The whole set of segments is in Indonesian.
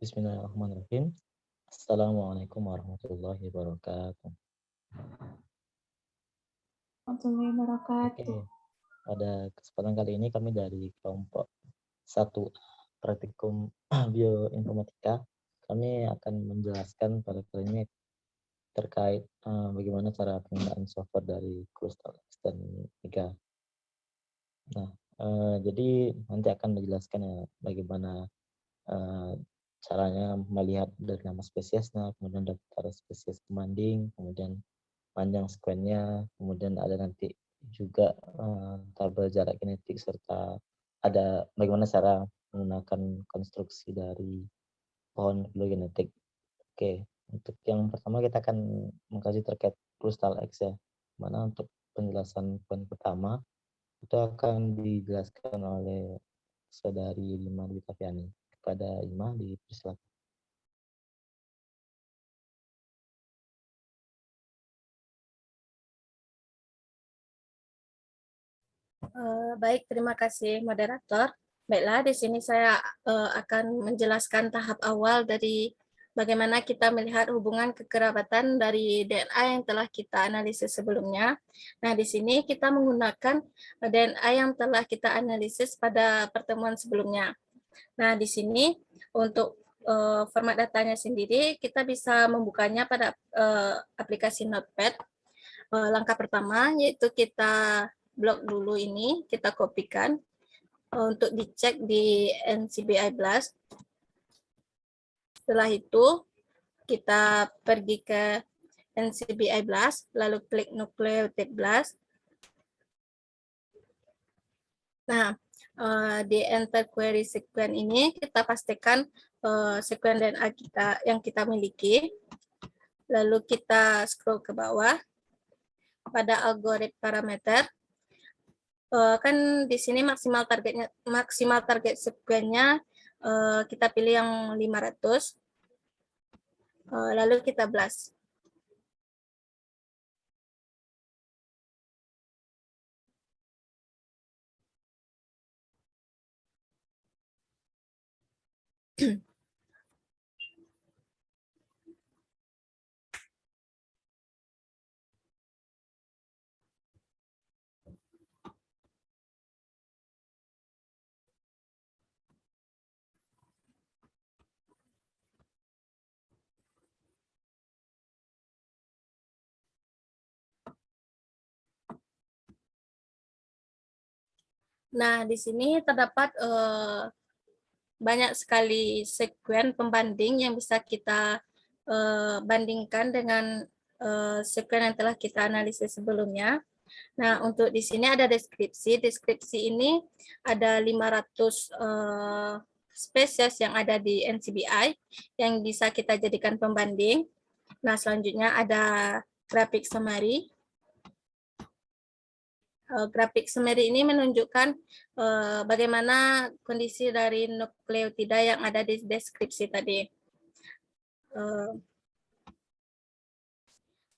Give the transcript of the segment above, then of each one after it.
Bismillahirrahmanirrahim. Assalamualaikum warahmatullahi wabarakatuh. Warahmatullahi wabarakatuh. Oke, pada kesempatan kali ini kami dari kelompok 1 praktikum bioinformatika, kami akan menjelaskan pada kali ini terkait bagaimana cara penggunaan software dari CrystalX dan Mega. Nah, jadi nanti akan menjelaskan ya bagaimana caranya melihat dari nama spesiesnya, kemudian daftar spesies pembanding, kemudian panjang sekuennya, kemudian ada nanti juga tabel jarak genetik serta ada bagaimana cara menggunakan konstruksi dari pohon filogenetik. Oke, untuk yang pertama kita akan mengkaji terkait CrystalX ya. Mana untuk penjelasan poin pertama itu akan dijelaskan oleh saudari Lima Dwi Tafiani. Kepada Ima dipersilakan. Baik, terima kasih moderator. Baiklah, di sini saya akan menjelaskan tahap awal dari bagaimana kita melihat hubungan kekerabatan dari DNA yang telah kita analisis sebelumnya. Nah, di sini kita menggunakan DNA yang telah kita analisis pada pertemuan sebelumnya. Nah, di sini untuk format datanya sendiri, kita bisa membukanya pada aplikasi Notepad. Langkah pertama yaitu kita blok dulu ini, kita kopikan untuk dicek di NCBI Blast. Setelah itu kita pergi ke NCBI Blast, lalu klik Nucleotide Blast. Nah, di enter query sequence ini kita pastikan sequence DNA kita yang kita miliki. Lalu kita scroll ke bawah pada algoritma parameter. Kan di sini maksimal target sequence-nya kita pilih yang 500. Lalu kita blast. Nah, di sini terdapat banyak sekali sekuen pembanding yang bisa kita bandingkan dengan sekuen yang telah kita analisis sebelumnya. Nah, untuk di sini ada deskripsi. Deskripsi ini ada 500 spesies yang ada di NCBI yang bisa kita jadikan pembanding. Nah, selanjutnya ada grafik summary. Grafik summary ini menunjukkan bagaimana kondisi dari nukleotida yang ada di deskripsi tadi.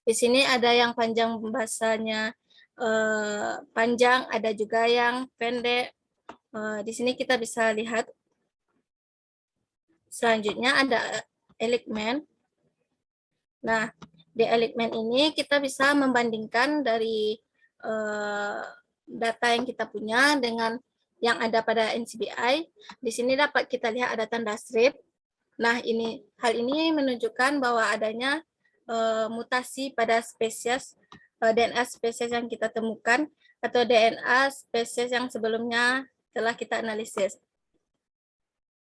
Di sini ada yang panjang bahasanya panjang, ada juga yang pendek. Di sini kita bisa lihat. Selanjutnya ada elemen. Nah, di elemen ini kita bisa membandingkan dari data yang kita punya dengan yang ada pada NCBI. Di sini dapat kita lihat ada tanda strip. Nah, hal ini menunjukkan bahwa adanya mutasi pada spesies DNA spesies yang kita temukan atau DNA spesies yang sebelumnya telah kita analisis.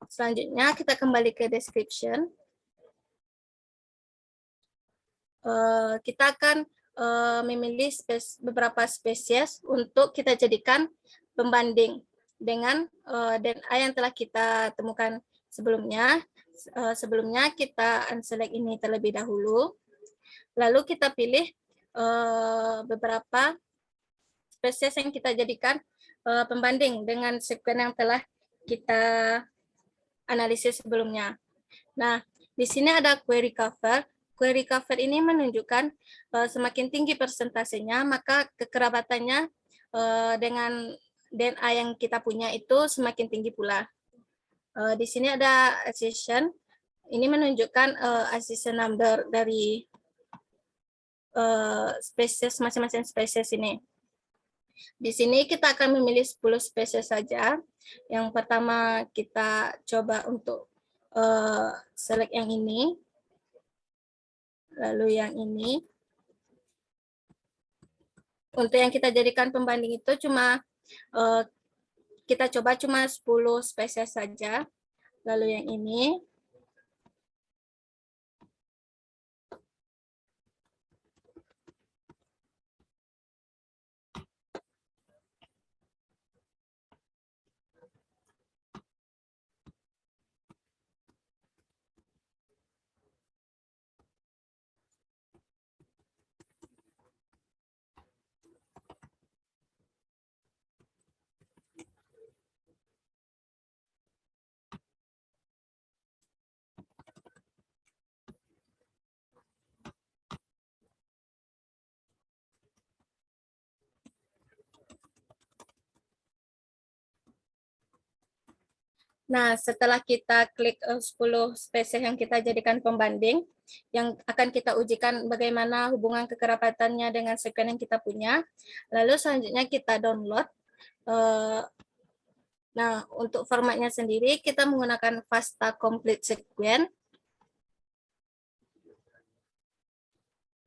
Selanjutnya kita kembali ke description. Kita akan memilih beberapa spesies untuk kita jadikan pembanding dengan DNA yang telah kita temukan sebelumnya. Sebelumnya kita unselect ini terlebih dahulu. Lalu kita pilih beberapa spesies yang kita jadikan pembanding dengan sekuen yang telah kita analisis sebelumnya. Nah, di sini ada query cover. Query cover ini menunjukkan semakin tinggi persentasenya, maka kekerabatannya dengan DNA yang kita punya itu semakin tinggi pula. Di sini ada accession. Ini menunjukkan accession number dari spesies masing-masing spesies ini. Di sini kita akan memilih 10 spesies saja. Yang pertama kita coba untuk select yang ini, lalu yang ini. Untuk yang kita jadikan pembanding itu cuma kita coba cuma 10 spesies saja. Lalu yang ini. Nah, setelah kita klik 10 spesies yang kita jadikan pembanding, yang akan kita ujikan bagaimana hubungan kekerabatannya dengan sekuen yang kita punya. Lalu selanjutnya kita download. Nah, untuk formatnya sendiri kita menggunakan FASTA Complete Sequence.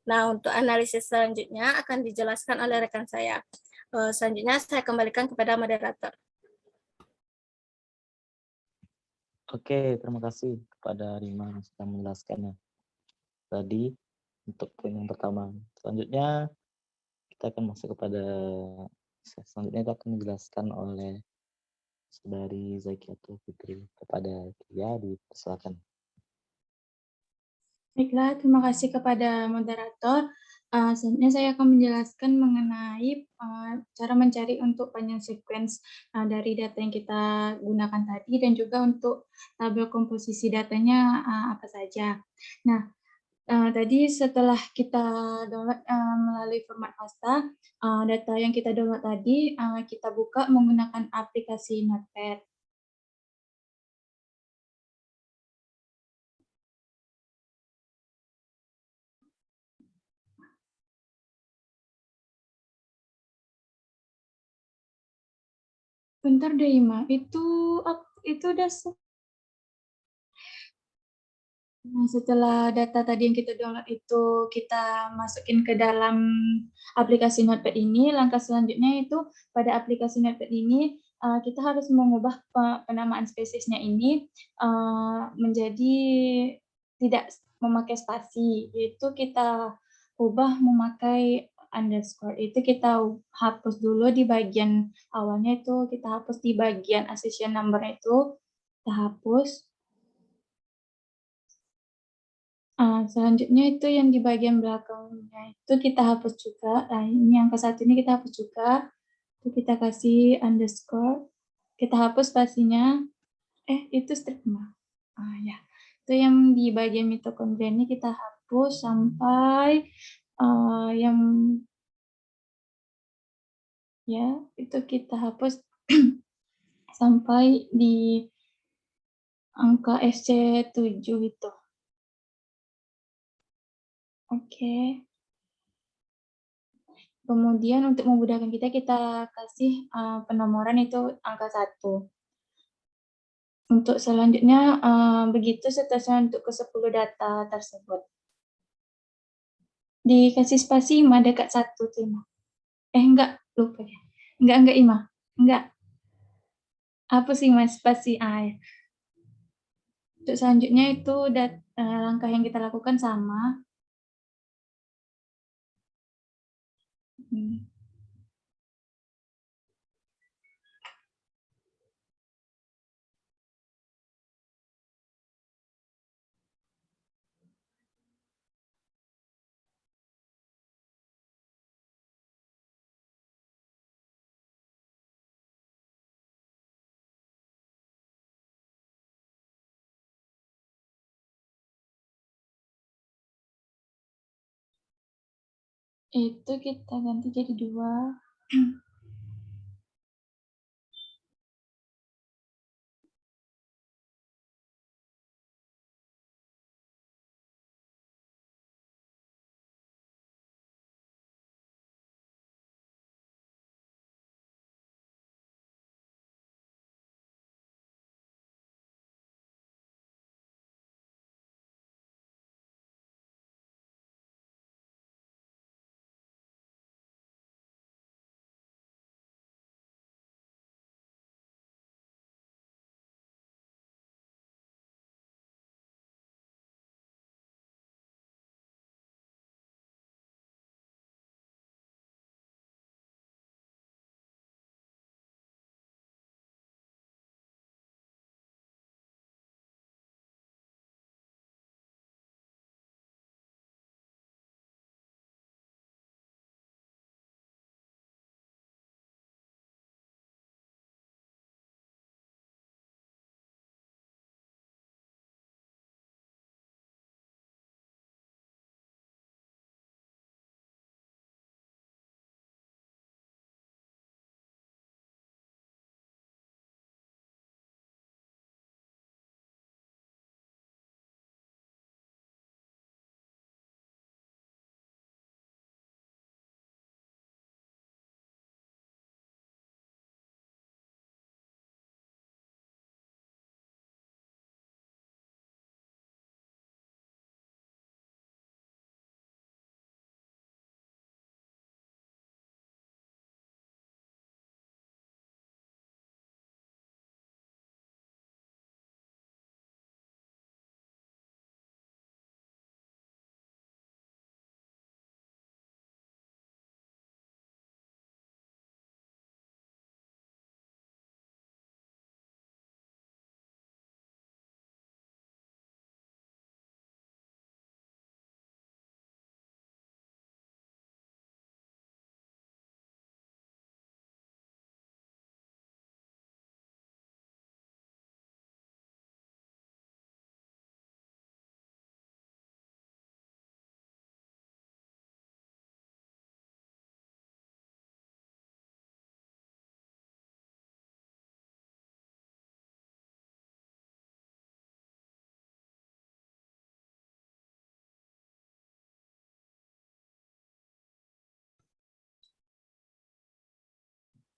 Nah, untuk analisis selanjutnya akan dijelaskan oleh rekan saya. Selanjutnya saya kembalikan kepada moderator. Oke, terima kasih kepada Rima yang sudah menjelaskannya tadi untuk poin yang pertama. Selanjutnya kita akan masuk kepada selanjutnya itu akan dijelaskan oleh saudari Zakiatul Fitri. Kepada dia dipersilakan. Baiklah, terima kasih kepada moderator. Selanjutnya saya akan menjelaskan mengenai cara mencari untuk panjang sequence dari data yang kita gunakan tadi dan juga untuk tabel komposisi datanya apa saja. Nah, tadi setelah kita download melalui format FASTA, data yang kita download tadi kita buka menggunakan aplikasi Notepad. Bentar deh, Ima. Itu udah. Nah, setelah data tadi yang kita download itu kita masukin ke dalam aplikasi Notepad ini, langkah selanjutnya itu pada aplikasi Notepad ini kita harus mengubah penamaan spesiesnya ini menjadi tidak memakai spasi, yaitu kita ubah memakai underscore. Itu kita hapus dulu di bagian awalnya, itu kita hapus di bagian accession number itu, kita hapus. Selanjutnya itu yang di bagian belakangnya itu kita hapus juga. Nah, ini angka 1 ini kita hapus juga. Itu kita kasih underscore. Kita hapus spasinya. Itu strip ya. Itu yang di bagian mitokondria ini kita hapus sampai yang ya, itu kita hapus sampai di angka SC7 itu. Oke. Kemudian untuk memudahkan kita kasih penomoran itu angka 1. Untuk selanjutnya begitu seterusnya untuk ke-10 data tersebut. Dikasih spasi Ima dekat 1 tuh Ima. Enggak, lupa ya. Enggak Ima. Enggak. Apa sih Mas spasi ya. Untuk selanjutnya itu langkah yang kita lakukan sama. Itu kita ganti jadi 2.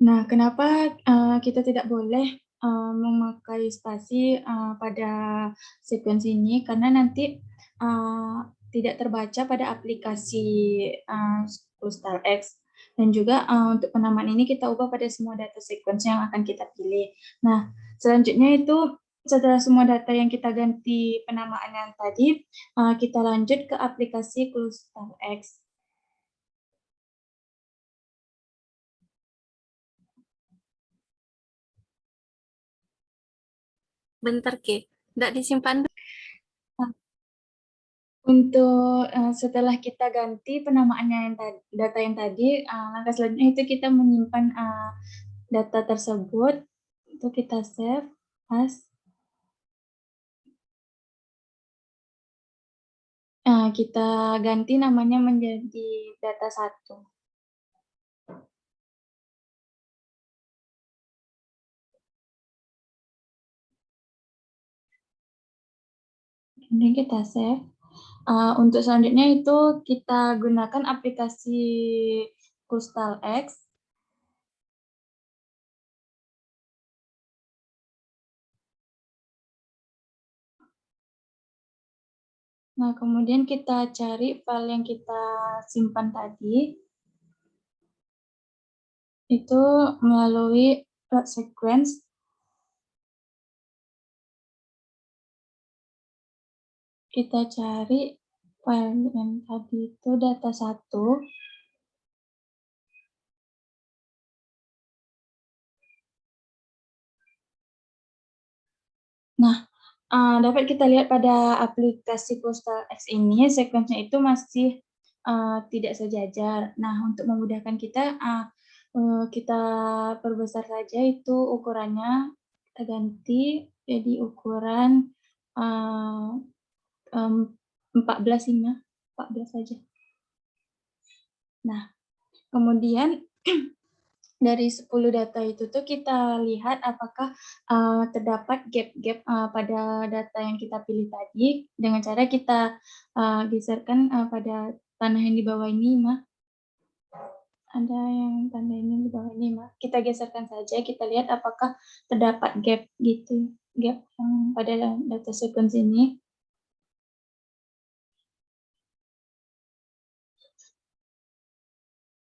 Nah, kenapa kita tidak boleh memakai spasi pada sekuensi ini? Karena nanti tidak terbaca pada aplikasi X. Dan juga untuk penamaan ini kita ubah pada semua data sequence yang akan kita pilih. Nah, selanjutnya itu setelah semua data yang kita ganti penamaan yang tadi, kita lanjut ke aplikasi X. Bentar, Ki. Nggak disimpan dulu. Untuk setelah kita ganti penamaannya yang data yang tadi, langkah selanjutnya itu kita menyimpan data tersebut, itu kita save as, kita ganti namanya menjadi data 1. Kemudian kita save. Untuk selanjutnya itu kita gunakan aplikasi Crystal X. Nah, kemudian kita cari file yang kita simpan tadi, itu melalui plot sequence. Kita cari file yang tadi itu data 1. Nah, dapat kita lihat pada aplikasi Crystal X ini, sekuensinya itu masih tidak sejajar. Nah, untuk memudahkan kita, kita perbesar saja itu ukurannya, kita ganti jadi ukuran 14 saja. Nah, kemudian dari 10 data itu tuh kita lihat apakah terdapat gap-gap pada data yang kita pilih tadi dengan cara kita geserkan pada tanah yang di bawah ini, Mah. Ada yang tanda ini di bawah ini, Mah. Kita geserkan saja, kita lihat apakah terdapat gap gitu, gap yang pada data sequence ini.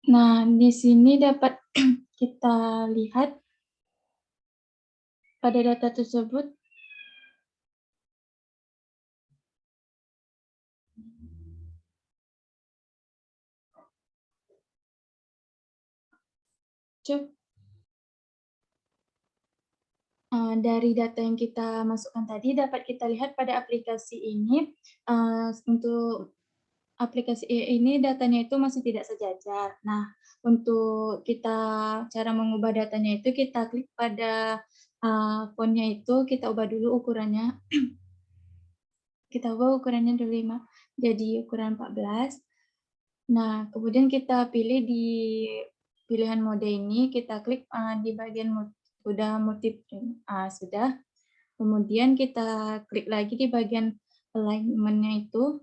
Nah, di sini dapat kita lihat pada data tersebut dari data yang kita masukkan tadi dapat kita lihat pada aplikasi ini, untuk aplikasi ini datanya itu masih tidak sejajar. Nah, untuk kita cara mengubah datanya itu kita klik pada fontnya itu, kita ubah dulu ukurannya. Kita ubah ukurannya dulu 5, jadi ukuran 14. Nah, kemudian kita pilih di pilihan mode ini, kita klik di bagian sudah multi-print. Sudah. Kemudian kita klik lagi di bagian alignment-nya itu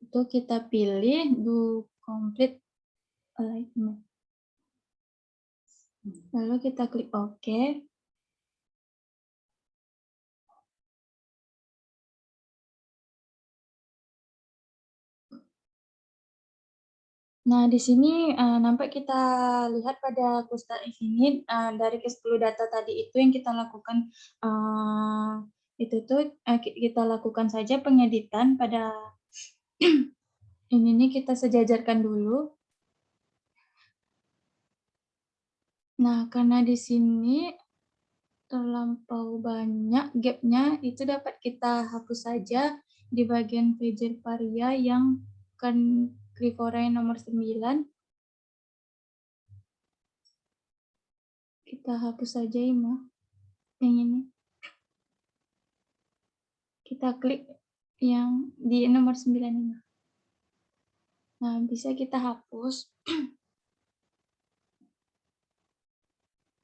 kita pilih do complete alignment. Lalu kita klik OK. Nah, di sini nampak kita lihat pada Crystal X ini dari ke-10 data tadi itu yang kita lakukan itu tuh kita lakukan saja pengeditan pada ini nih kita sejajarkan dulu. Nah, karena di sini terlampau banyak gap-nya, itu dapat kita hapus saja di bagian pager varia yang kan Grifora yang nomor 9. Kita hapus saja ini, yang ini. Kita klik yang di nomor 9 ini. Nah, bisa kita hapus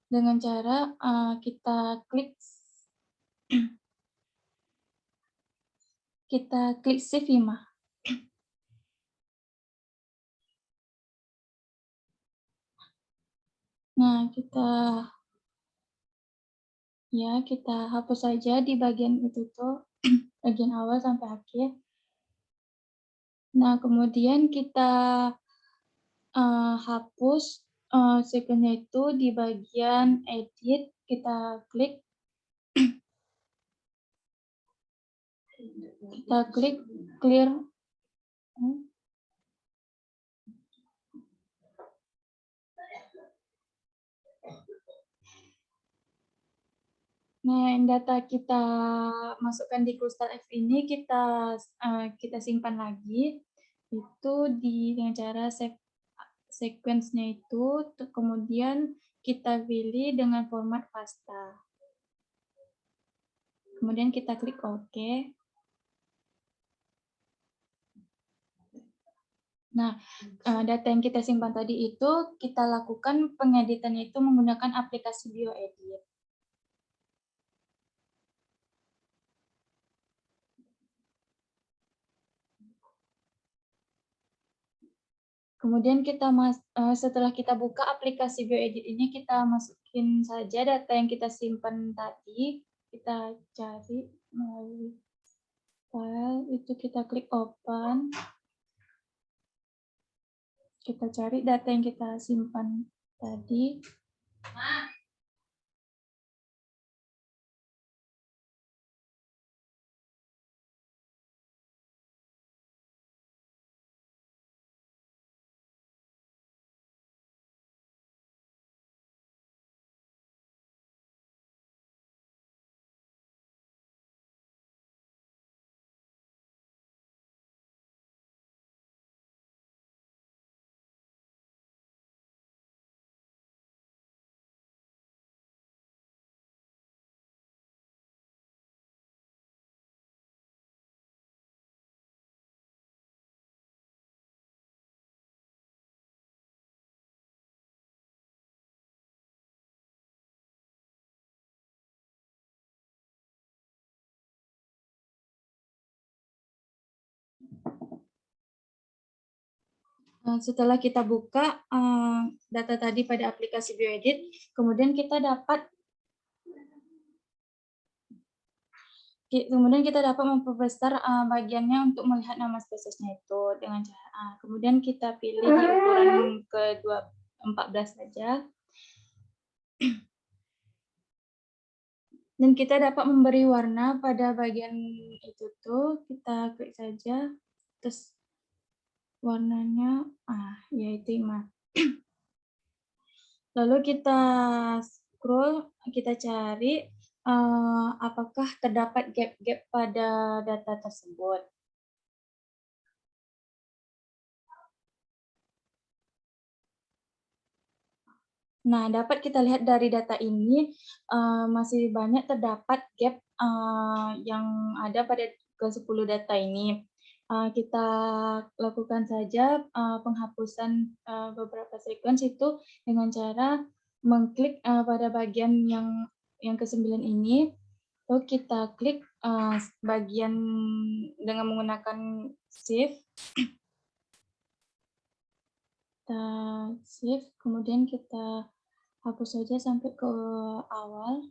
dengan cara kita klik save ya, Nah, kita hapus saja di bagian itu tuh, bagian awal sampai akhir. Nah, kemudian kita hapus sequence-nya itu di bagian edit, kita klik clear. Nah, yang data kita masukkan di Crystal F ini kita simpan lagi itu dengan cara save sequence-nya itu, kemudian kita pilih dengan format FASTA. Kemudian kita klik OK. Nah, data yang kita simpan tadi itu kita lakukan pengeditannya itu menggunakan aplikasi BioEdit. Kemudian setelah kita buka aplikasi BioEdit ini, kita masukin saja data yang kita simpan tadi. Kita cari melalui file, itu kita klik open. Kita cari data yang kita simpan tadi. Setelah kita buka data tadi pada aplikasi BioEdit, kemudian kita dapat memperbesar bagiannya untuk melihat nama spesiesnya itu dengan cara kemudian kita pilih di ukuran ke-14 saja. Dan kita dapat memberi warna pada bagian itu tuh, kita klik saja, terus warnanya yaitu IMA. Lalu kita scroll, kita cari apakah terdapat gap-gap pada data tersebut. Nah, dapat kita lihat dari data ini masih banyak terdapat gap yang ada pada ke-10 data ini. Kita lakukan saja penghapusan beberapa sequence itu dengan cara mengklik pada bagian yang ke-9 ini, lalu kita klik bagian dengan menggunakan shift. Kita shift, kemudian kita hapus saja sampai ke awal.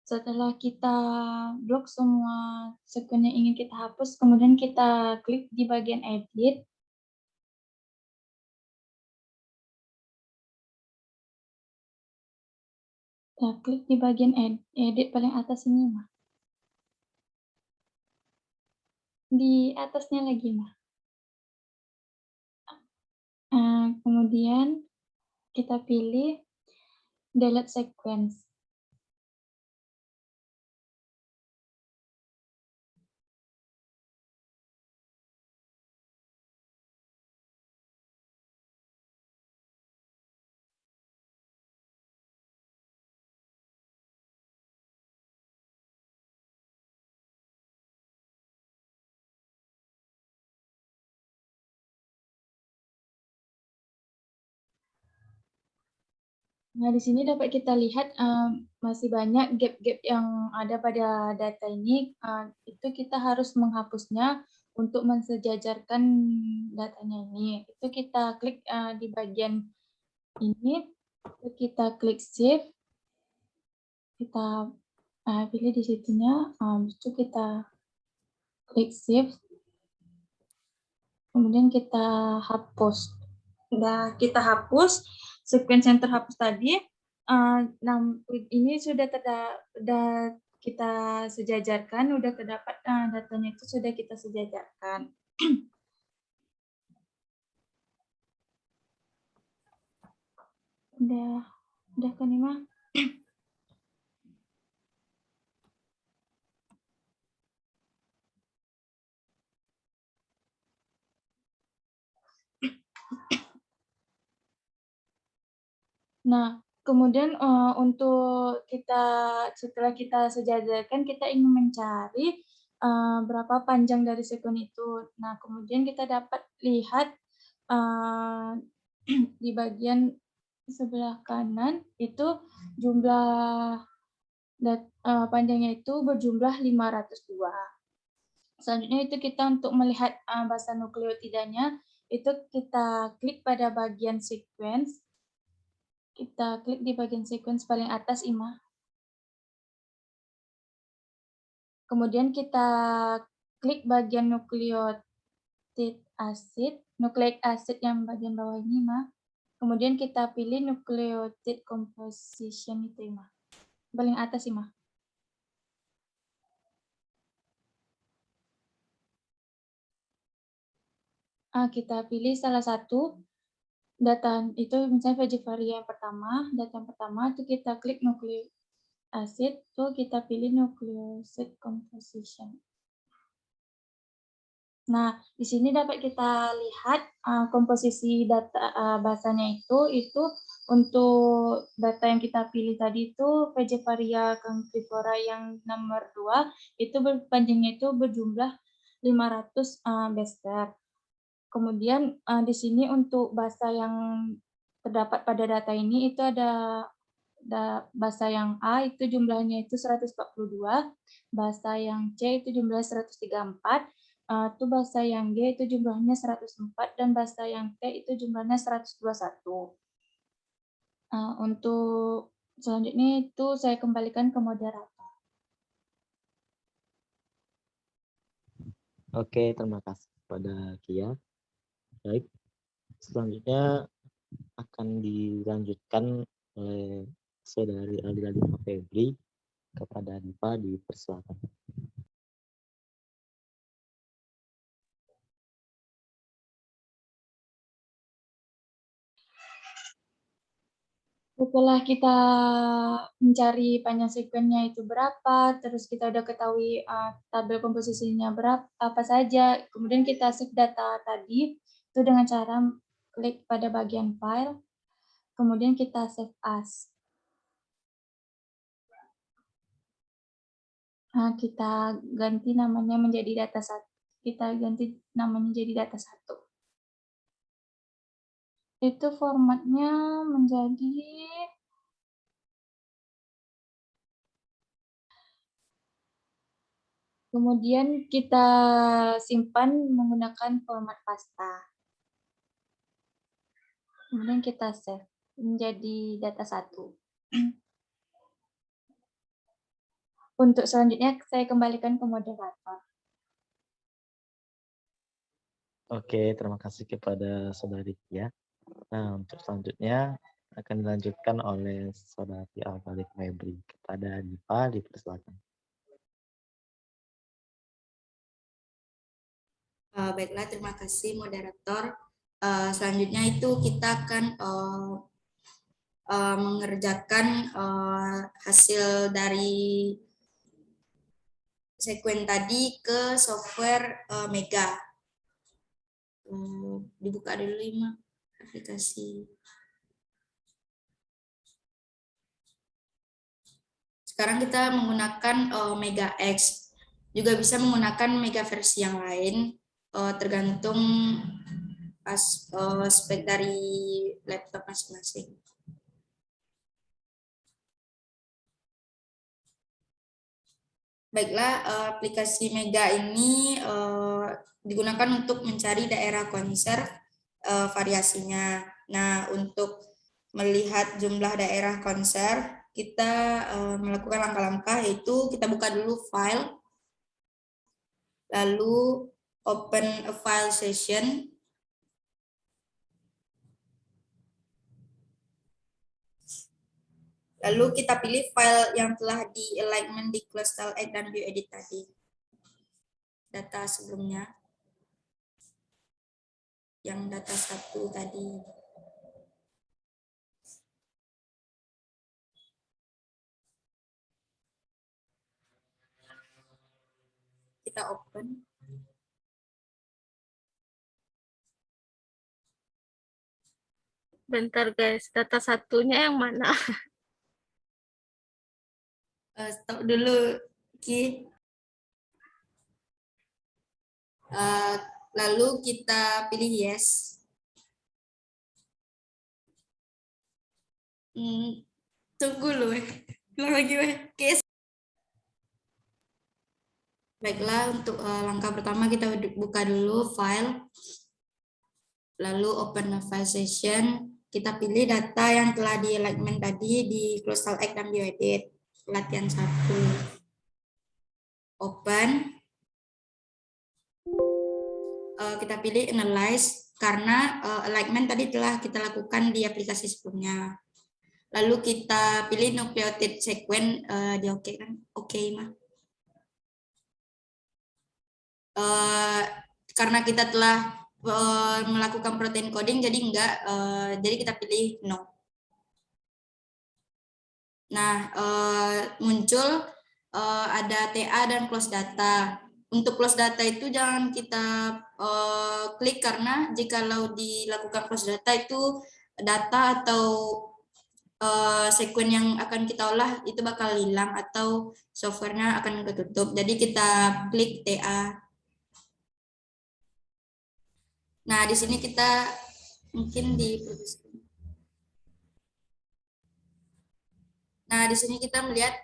Setelah kita blok semua sekuen yang ingin kita hapus, kemudian kita klik di bagian edit. Kita klik di bagian edit paling atas ini, Mah. Di atasnya lagi, Mah. Kemudian kita pilih delete sequence. Nah, di sini dapat kita lihat masih banyak gap-gap yang ada pada data ini. Itu kita harus menghapusnya untuk mensejajarkan datanya ini. Itu kita klik di bagian ini, kita klik save, kita pilih di situnya, itu kita klik save, kemudian kita hapus. Udah kita hapus, sequence yang terhapus tadi, ini sudah kita sejajarkan, udah terdapat datanya itu sudah kita sejajarkan. udah kan Ima? Nah, kemudian untuk setelah kita sejajarkan, kita ingin mencari berapa panjang dari sekuen itu. Nah, kemudian kita dapat lihat di bagian sebelah kanan itu jumlah panjangnya itu berjumlah 502. Selanjutnya itu kita untuk melihat bahasa nukleotidanya, itu kita klik pada bagian sequence. Kita klik di bagian sequence paling atas, Ima. Kemudian kita klik bagian nucleic acid yang bagian bawah ini, Ima. Kemudian kita pilih nucleotide composition itu, Ima. Paling atas, Ima. Kita pilih salah satu data itu, misalnya Vegevaria yang pertama, data yang pertama itu kita klik nucleic acid, itu kita pilih nucleoside composition. Nah, di sini dapat kita lihat komposisi data bahasanya itu untuk data yang kita pilih tadi itu Vegevaria cancrifera yang nomor 2, itu panjangnya itu berjumlah 500 bester. Kemudian di sini untuk bahasa yang terdapat pada data ini itu ada bahasa yang A itu jumlahnya itu 142, bahasa yang C itu jumlahnya 134, itu bahasa yang G itu jumlahnya 104, dan bahasa yang T itu jumlahnya 121. Untuk selanjutnya itu saya kembalikan ke moderator. Oke, terima kasih kepada Kia. Baik, selanjutnya akan dilanjutkan oleh saudari Aldila Febri. Kepada Dipa dipersilakan. Setelah kita mencari panjang sekuennya itu berapa, terus kita udah ketahui tabel komposisinya berapa, apa saja, kemudian kita save data tadi itu dengan cara klik pada bagian file, kemudian kita save as. Kita ganti namanya menjadi data 1. Kita ganti namanya jadi data 1. Itu formatnya menjadi kemudian kita simpan menggunakan format pasta. Kemudian kita save menjadi data 1. Untuk selanjutnya saya kembalikan ke moderator. Oke, terima kasih kepada Saudari Tia. Nah, untuk selanjutnya akan dilanjutkan oleh Saudari Al-Balik Febri. Kepada Diva, dipersilakan. Baiklah, terima kasih moderator. Selanjutnya itu kita akan mengerjakan hasil dari sekuen tadi ke software Mega. Dibuka dulu 5 aplikasi. Sekarang kita menggunakan Mega X. Juga bisa menggunakan Mega versi yang lain, tergantung spek dari laptop masing-masing. Baiklah, aplikasi Mega ini digunakan untuk mencari daerah konser variasinya. Nah, untuk melihat jumlah daerah konser, kita melakukan langkah-langkah, yaitu kita buka dulu file, lalu open a file session, lalu kita pilih file yang telah di alignment di Clostal Egg dan BioEdit tadi. Data sebelumnya. Yang data 1 tadi. Kita open. Bentar guys, data satunya yang mana? Stop dulu, Ki. Lalu kita pilih yes. Tunggu loh, ulang lagi weh. Yes. Baiklah, untuk langkah pertama kita buka dulu file, lalu open a file session. Kita pilih data yang telah di alignment tadi di Clostal Egg dan BioEdit. Latihan 1. Open. Kita pilih analyze karena alignment tadi telah kita lakukan di aplikasi sebelumnya. Lalu kita pilih nucleotide sequence di oke kan? Oke mah. Karena kita telah melakukan protein coding jadi enggak, jadi kita pilih no. Nah, muncul ada TA dan close data. Untuk close data itu jangan kita klik karena jikalau dilakukan close data itu data atau sekuen yang akan kita olah itu bakal hilang atau softwarenya akan ketutup. Jadi kita klik TA. Nah, di sini kita mungkin Nah, di sini kita melihat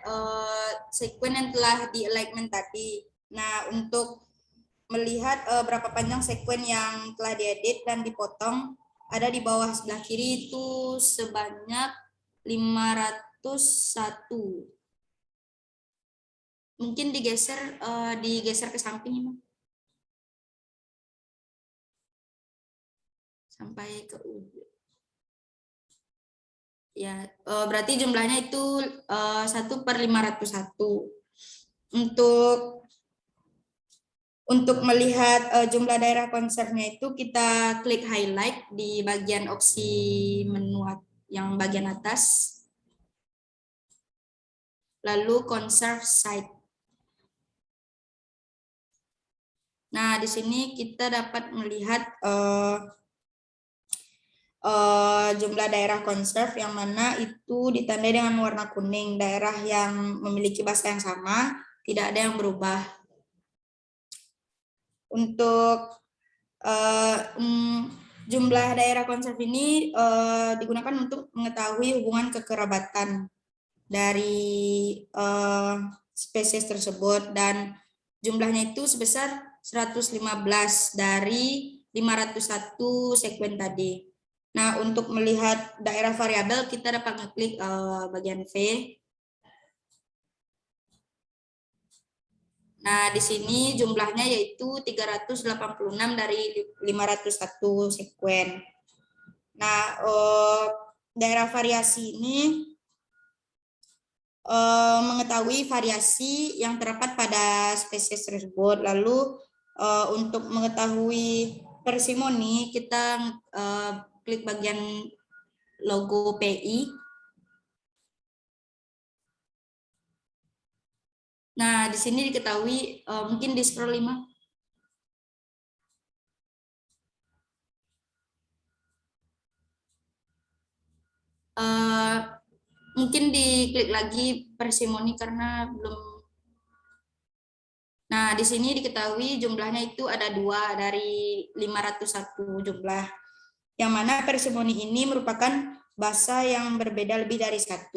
sekuen yang telah di alignment tadi. Nah, untuk melihat berapa panjang sekuen yang telah diedit dan dipotong, ada di bawah sebelah kiri itu sebanyak 501. Mungkin digeser ke samping. Sampai ke ujung. Ya, berarti jumlahnya itu 1/501. Untuk melihat jumlah daerah konsernya itu kita klik highlight di bagian opsi menu yang bagian atas. Lalu conserve site. Nah, di sini kita dapat melihat jumlah daerah conserve yang mana itu ditandai dengan warna kuning. Daerah yang memiliki bahasa yang sama, tidak ada yang berubah. Untuk jumlah daerah conserve ini digunakan untuk mengetahui hubungan kekerabatan dari spesies tersebut, dan jumlahnya itu sebesar 115 dari 501 sekuen tadi. Nah, untuk melihat daerah variabel kita dapat ngeklik bagian V. Nah, di sini jumlahnya yaitu 386 dari 501 sekuen. Nah, daerah variasi ini mengetahui variasi yang terdapat pada spesies tersebut. Lalu untuk mengetahui parsimoni, kita klik bagian logo PI. Nah, di sini diketahui, mungkin di scroll 5. Mungkin diklik lagi parsimoni karena belum. Nah, di sini diketahui jumlahnya itu ada 2 dari 501 jumlah. Yang mana parsimoni ini merupakan bahasa yang berbeda lebih dari 1.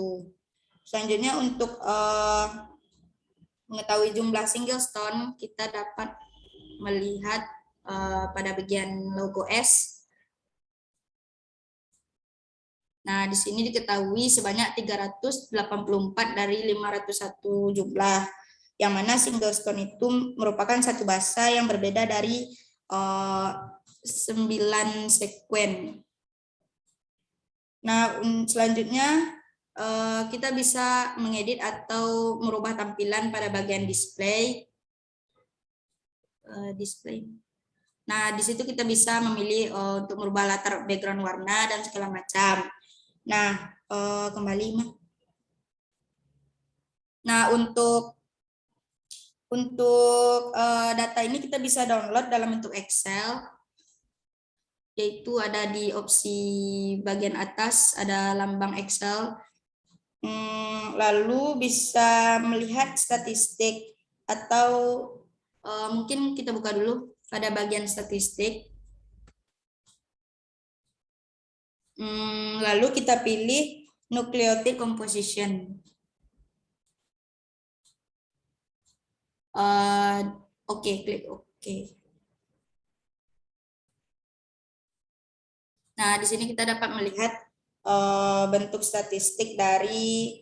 Selanjutnya untuk mengetahui jumlah singlestone, kita dapat melihat pada bagian logo S. Nah, di sini diketahui sebanyak 384 dari 501 jumlah. Yang mana singlestone itu merupakan satu bahasa yang berbeda dari 9 sekuen. Nah, selanjutnya kita bisa mengedit atau merubah tampilan pada bagian display. Nah, di situ kita bisa memilih untuk merubah latar background warna dan segala macam. Nah, kembali. Nah, untuk data ini kita bisa download dalam bentuk Excel, yaitu ada di opsi bagian atas, ada lambang Excel. Lalu bisa melihat statistik atau mungkin kita buka dulu pada bagian statistik. Lalu kita pilih nucleotide composition. Oke, klik oke. Nah, di sini kita dapat melihat bentuk statistik dari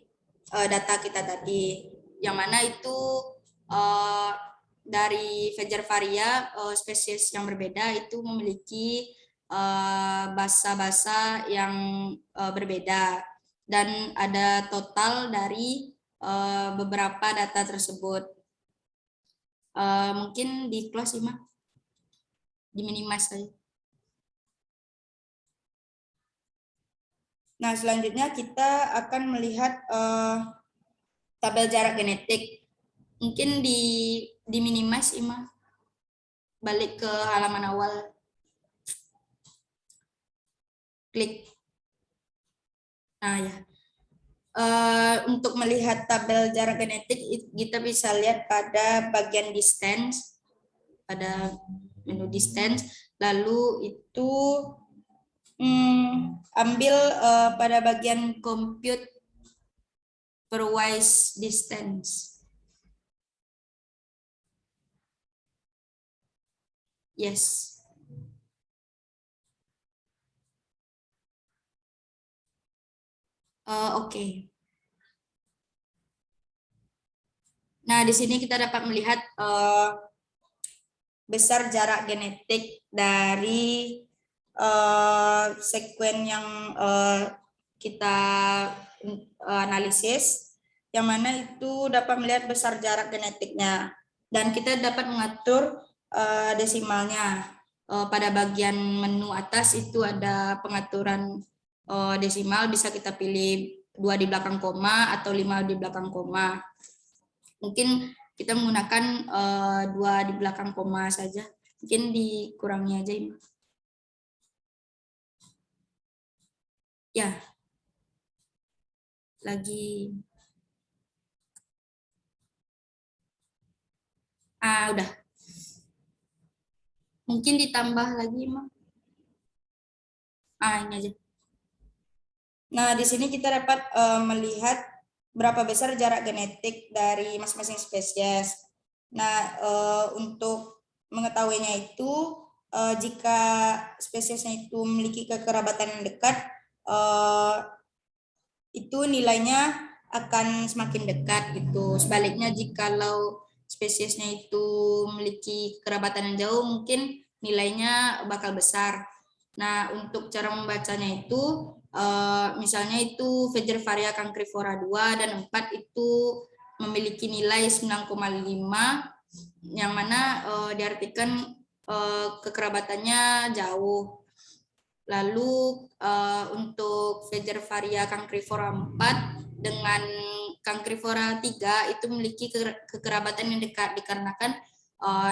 data kita tadi, yang mana itu dari Fagervaria spesies yang berbeda itu memiliki bahasa-bahasa yang berbeda, dan ada total dari beberapa data tersebut. Mungkin di close Ima, di minimize saja. Nah, selanjutnya kita akan melihat tabel jarak genetik. Mungkin di minimize Ima, balik ke halaman awal, klik. Nah ya, untuk melihat tabel jarak genetik kita bisa lihat pada bagian distance, pada menu distance. Lalu itu ambil pada bagian compute pairwise distance. Yes. Oke. Nah, di sini kita dapat melihat besar jarak genetik dari sekuen yang kita analisis, yang mana itu dapat melihat besar jarak genetiknya, dan kita dapat mengatur desimalnya. Pada bagian menu atas itu ada pengaturan desimal, bisa kita pilih 2 di belakang koma atau 5 di belakang koma. Mungkin kita menggunakan 2 di belakang koma saja, mungkin dikurangi aja ini. Ya, lagi. Udah. Mungkin ditambah lagi, Mak. Ini aja. Nah, di sini kita dapat melihat berapa besar jarak genetik dari masing-masing spesies. Nah, untuk mengetahuinya itu, jika spesiesnya itu memiliki kekerabatan yang dekat, itu nilainya akan semakin dekat gitu. Sebaliknya jikalau spesiesnya itu memiliki kekerabatan yang jauh, mungkin nilainya bakal besar. Nah, untuk cara membacanya itu, misalnya itu Fagervaria cancrifora 2 dan 4 itu memiliki nilai 9,5, yang mana diartikan kekerabatannya jauh. Lalu untuk Fagervaria cancrifora 4 dengan cancrifora 3 itu memiliki kekerabatan yang dekat dikarenakan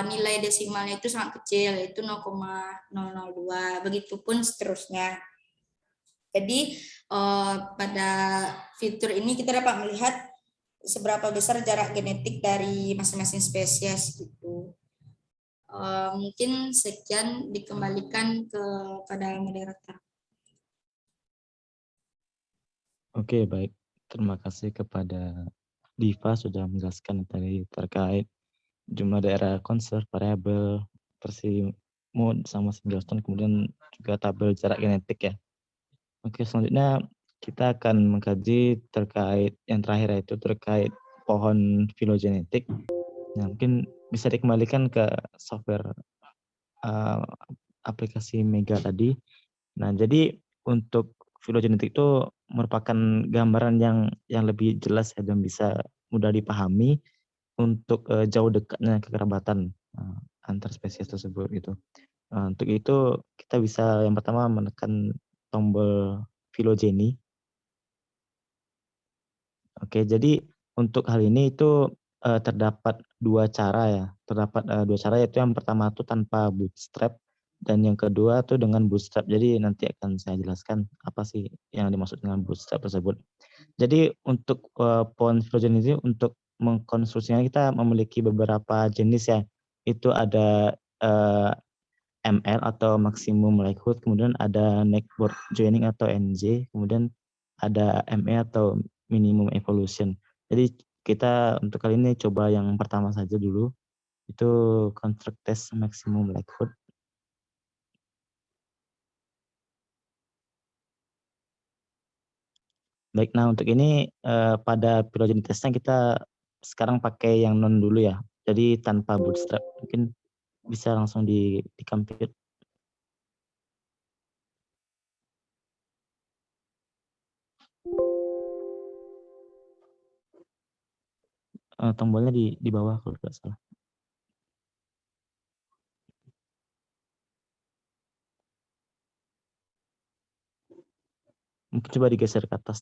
nilai desimalnya itu sangat kecil, yaitu 0,002, begitupun seterusnya. Jadi pada fitur ini kita dapat melihat seberapa besar jarak genetik dari masing-masing spesies gitu. Mungkin sekian, dikembalikan kepada moderator. Oke, baik. Terima kasih kepada Diva sudah menjelaskan tadi terkait jumlah daerah konser, variabel, versi mode sama singleton, kemudian juga tabel jarak genetik ya. Oke, selanjutnya kita akan mengkaji terkait yang terakhir, yaitu terkait pohon filogenetik. Nah, mungkin bisa dikembalikan ke software aplikasi Mega tadi. Nah, jadi untuk filogenetik itu merupakan gambaran yang lebih jelas ya, dan bisa mudah dipahami untuk jauh dekatnya kekerabatan antar spesies tersebut gitu. Untuk itu kita bisa yang pertama menekan tombol filogeny. Oke, jadi untuk hal ini itu terdapat dua cara ya. Terdapat dua cara, yaitu yang pertama itu tanpa bootstrap dan yang kedua itu dengan bootstrap. Jadi nanti akan saya jelaskan apa sih yang dimaksud dengan bootstrap tersebut. Jadi untuk pohon filogeny ini, untuk mengkonstruksinya kita memiliki beberapa jenis ya. Itu ada ML atau maximum likelihood, kemudian ada network joining atau NJ, kemudian ada ME atau minimum evolution. Jadi kita untuk kali ini coba yang pertama saja dulu, itu construct test maximum likelihood. Baik, nah untuk ini pada phylogeny testnya kita sekarang pakai yang non dulu ya, jadi tanpa bootstrap. Mungkin bisa langsung di compute. Tombolnya di bawah kalau tidak salah. Mungkin coba digeser ke atas.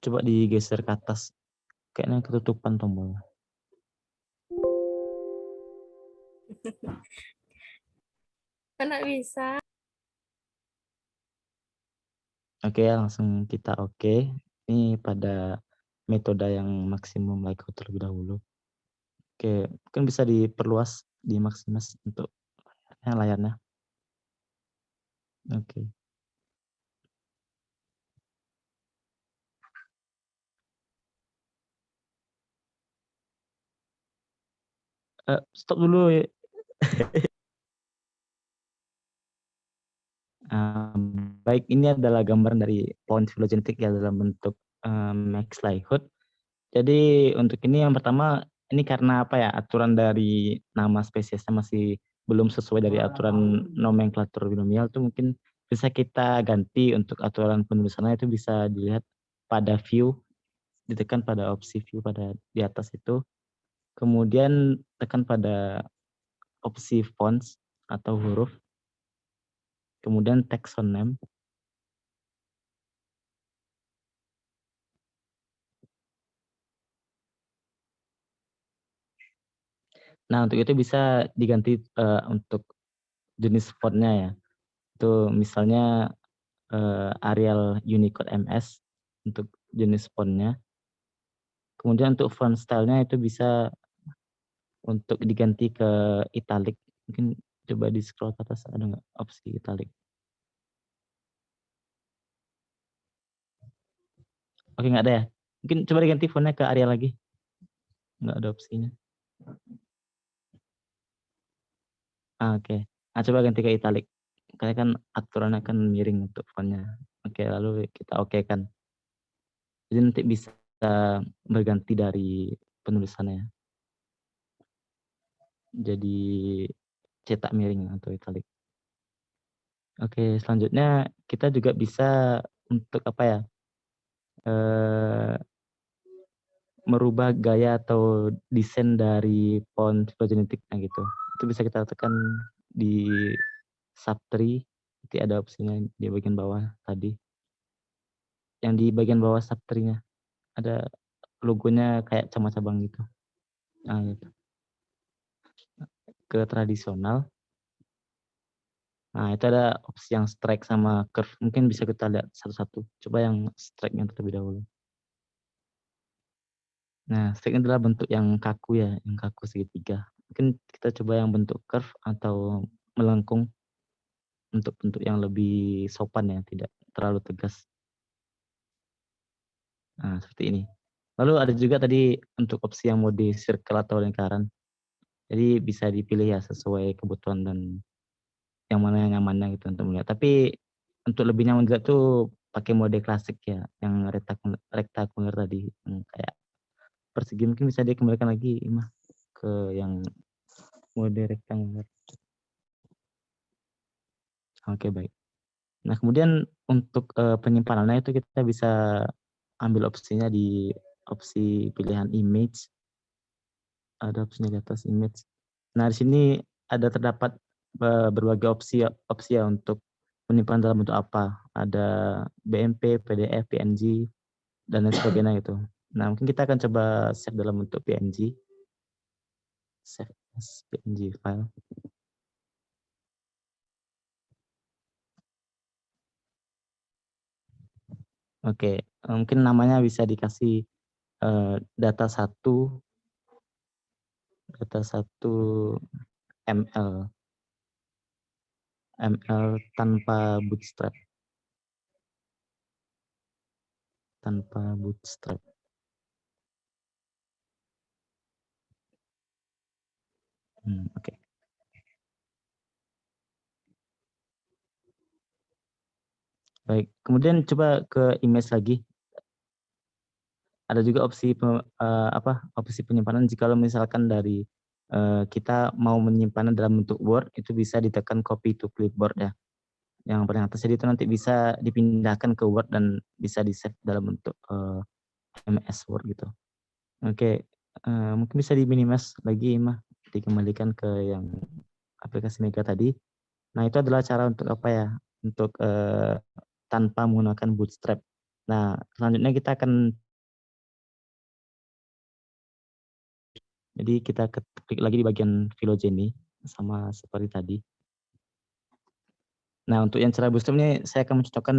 Coba digeser ke atas. Kayaknya ketutupan tombolnya. Nggak bisa. Oke, langsung kita oke. Ini pada metode yang maksimum likelihood terlebih dahulu. Oke, mungkin bisa diperluas, dimaksimas untuk layarnya. Oke. Stop dulu ya. Baik, ini adalah gambaran dari pohon filogenetik ya dalam bentuk max likelihood. Jadi untuk ini yang pertama, ini karena apa ya, aturan dari nama spesiesnya masih belum sesuai dari aturan nomenklatur binomial, itu mungkin bisa kita ganti. Untuk aturan penulisannya itu bisa dilihat pada view, ditekan pada opsi view pada di atas itu, kemudian tekan pada opsi fonts atau huruf, kemudian taxon name. Nah, untuk itu bisa diganti untuk jenis fontnya ya. Itu misalnya Arial Unicode MS untuk jenis fontnya. Kemudian untuk font stylenya itu bisa untuk diganti ke italic. Mungkin coba di scroll ke atas, ada nggak opsi italic? Oke, nggak ada ya. Mungkin coba diganti fontnya ke Arial lagi. Nggak ada opsinya. Oke. Nah, coba ganti ke italic. Kayak kan aturannya kan miring untuk fontnya. Oke, lalu kita okekan. Jadi nanti bisa berganti dari penulisannya. Jadi cetak miring atau italic. Oke, selanjutnya kita juga bisa untuk apa ya? Merubah gaya atau desain dari font filogenetiknya gitu. Itu bisa kita tekan di subtree, nanti ada opsinya di bagian bawah tadi. Yang di bagian bawah subtree-nya ada logonya kayak cabang-cabang gitu. Nah, gitu. Ke tradisional. Nah, itu ada opsi yang strike sama curve. Mungkin bisa kita lihat satu-satu. Coba yang strike-nya terlebih dahulu. Nah, strike adalah bentuk yang kaku ya, yang kaku segitiga. Mungkin kita coba yang bentuk curve atau melengkung untuk bentuk yang lebih sopan ya, tidak terlalu tegas. Nah, seperti ini. Lalu ada juga tadi untuk opsi yang mode circle atau lingkaran. Jadi bisa dipilih ya sesuai kebutuhan dan yang mana yang nyamannya gitu untuk melihat. Tapi untuk lebih nyaman juga tuh pakai mode klasik ya, yang rectangular tadi, yang kayak persegi. Mungkin bisa dikembalikan lagi Imah ke yang mode rectangular. Oke, baik. Nah, kemudian untuk penyimpanannya itu kita bisa ambil opsinya di opsi pilihan image. Ada opsinya di atas image. Nah, di sini ada terdapat berbagai opsi ya untuk menyimpan dalam bentuk apa. Ada BMP, PDF, PNG, dan lain sebagainya gitu. Nah, mungkin kita akan coba save dalam bentuk PNG. Save as PNG file. Oke, mungkin namanya bisa dikasih data 1 ML tanpa bootstrap. Oke. Baik, kemudian coba ke image lagi. Ada juga opsi opsi penyimpanan jikalau misalkan dari kita mau menyimpannya dalam bentuk Word, itu bisa ditekan copy to clipboard ya. Yang paling atas jadi itu nanti bisa dipindahkan ke Word dan bisa di-save dalam bentuk MS Word gitu. Oke, mungkin bisa di-minimize lagi Mah, dikembalikan ke yang aplikasi Mega tadi. Nah, itu adalah cara untuk apa ya? Untuk tanpa menggunakan Bootstrap. Nah, selanjutnya kita akan jadi kita klik lagi di bagian Phylogeny sama seperti tadi. Nah, untuk yang cara Bootstrap ini saya akan mencocokkan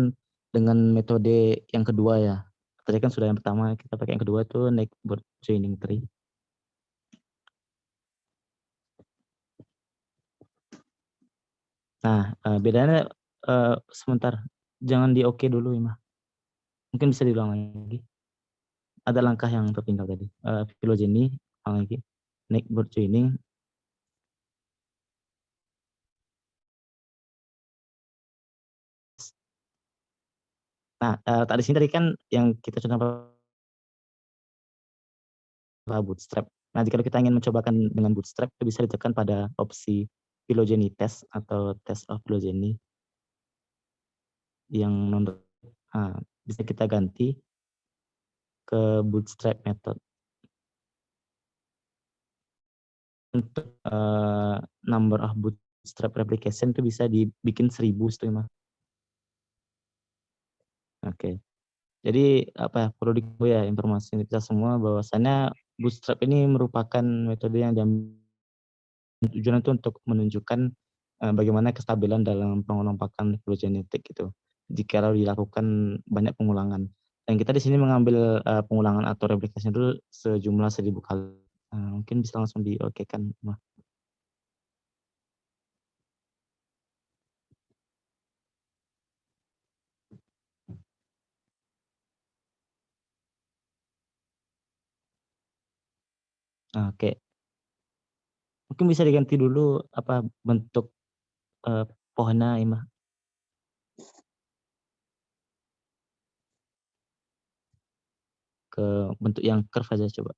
dengan metode yang kedua ya. Tadi kan sudah yang pertama, kita pakai yang kedua itu Neckboard Joining Tree. Nah, bedanya sebentar, jangan di oke dulu Ima. Mungkin bisa diulang lagi. Ada langkah yang tertinggal tadi. Phylogeny, ulang lagi. Neckboard Joining. Nah, tadi sini tadi kan yang kita sudah Bootstrap. Nah, jika kita ingin mencobakan dengan Bootstrap, itu bisa ditekan pada opsi Phylogeny Test atau Test of Phylogeny yang bisa kita ganti ke Bootstrap method. Untuk number of Bootstrap replication itu bisa dibikin 1000 itu Mas. Oke. Jadi apa perlu diketahui ya informasi kita semua bahwasannya Bootstrap ini merupakan metode yang tujuan itu untuk menunjukkan bagaimana kestabilan dalam pengelompakan filogenetik gitu. Jika dilakukan banyak pengulangan. Dan kita di sini mengambil pengulangan atau replikasinya dulu sejumlah 1000 kali. Mungkin bisa langsung diokekan. Oke. Mungkin bisa diganti dulu bentuk pohonnya, Ima? Ke bentuk yang curve aja coba.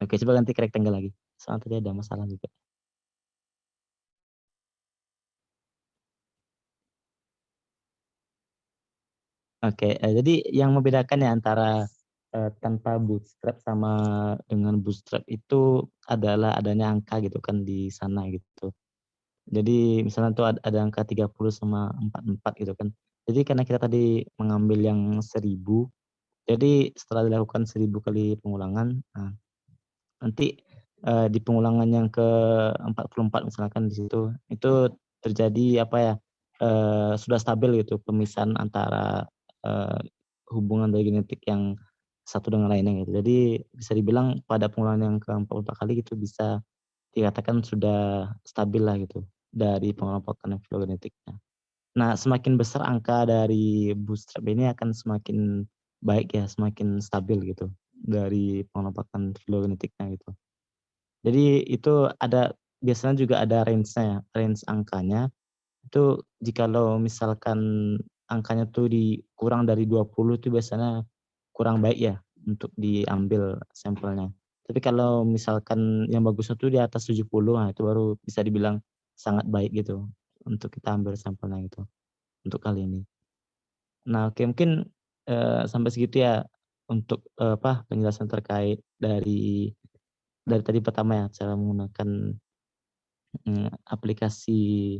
Oke, coba ganti ke rectangle lagi. Soalnya tadi ada masalah juga. Oke, jadi yang membedakan ya antara tanpa bootstrap sama dengan bootstrap itu adalah adanya angka gitu kan di sana gitu. Jadi misalnya tuh ada angka 30 sama 44 gitu kan. Jadi karena kita tadi mengambil yang 1000, jadi setelah dilakukan 1000 kali pengulangan, nah nanti di pengulangan yang ke-44 misalkan di situ, itu terjadi apa ya, sudah stabil gitu pemisahan antara hubungan dari genetik yang satu dengan lainnya gitu. Jadi bisa dibilang pada pengulangan yang ke-44 kali itu bisa dikatakan sudah stabil lah gitu dari pengelompokan filogenetiknya. Nah, semakin besar angka dari bootstrap ini akan semakin baik ya, semakin stabil gitu dari pengelompokan filogenetiknya gitu. Jadi itu biasanya juga ada range-nya ya, range angkanya. Itu jikalau misalkan angkanya tuh kurang dari 20 itu biasanya kurang baik ya untuk diambil sampelnya. Tapi kalau misalkan yang bagusnya tuh di atas 70, nah itu baru bisa dibilang sangat baik gitu untuk kita ambil sampelnya gitu untuk kali ini. Nah, oke mungkin sampai segitu ya untuk penjelasan terkait dari tadi pertama ya cara menggunakan aplikasi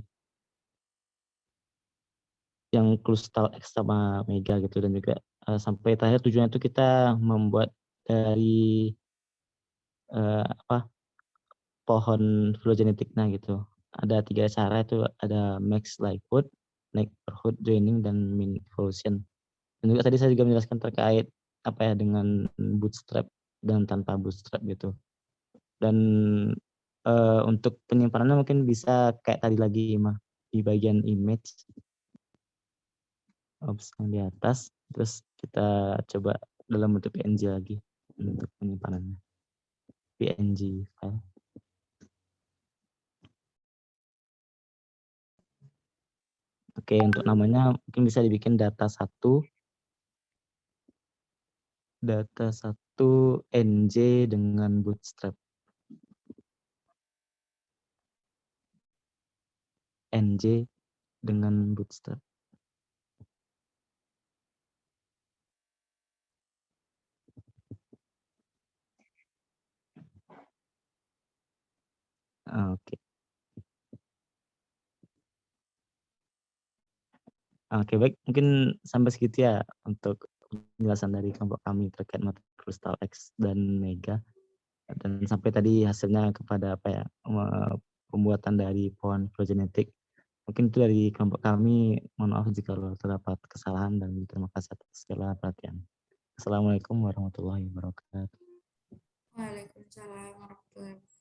yang Crystal X sama Mega gitu dan juga sampai terakhir tujuannya itu kita membuat dari pohon filogenetiknya gitu. Ada 3 cara itu ada max likelihood, neighborhood joining, dan min evolution. Dan juga tadi saya juga menjelaskan terkait dengan bootstrap dan tanpa bootstrap gitu. Dan untuk penyimpanannya mungkin bisa kayak tadi lagi di bagian image opsi yang di atas, terus kita coba dalam bentuk PNG lagi untuk penyimpanannya. PNG file. Oke, untuk namanya mungkin bisa dibikin data 1 NJ dengan bootstrap. NJ dengan bootstrap. Oke. Oke, baik. Mungkin sampai segitu ya untuk penjelasan dari kelompok kami terkait materi Crystal X dan Mega. Dan sampai tadi hasilnya kepada pembuatan dari pohon filogenetik. Mungkin itu dari kelompok kami. Mohon maaf jika terdapat kesalahan dan terima kasih atas segala perhatian. Assalamualaikum warahmatullahi wabarakatuh. Waalaikumsalam warahmatullahi wabarakatuh.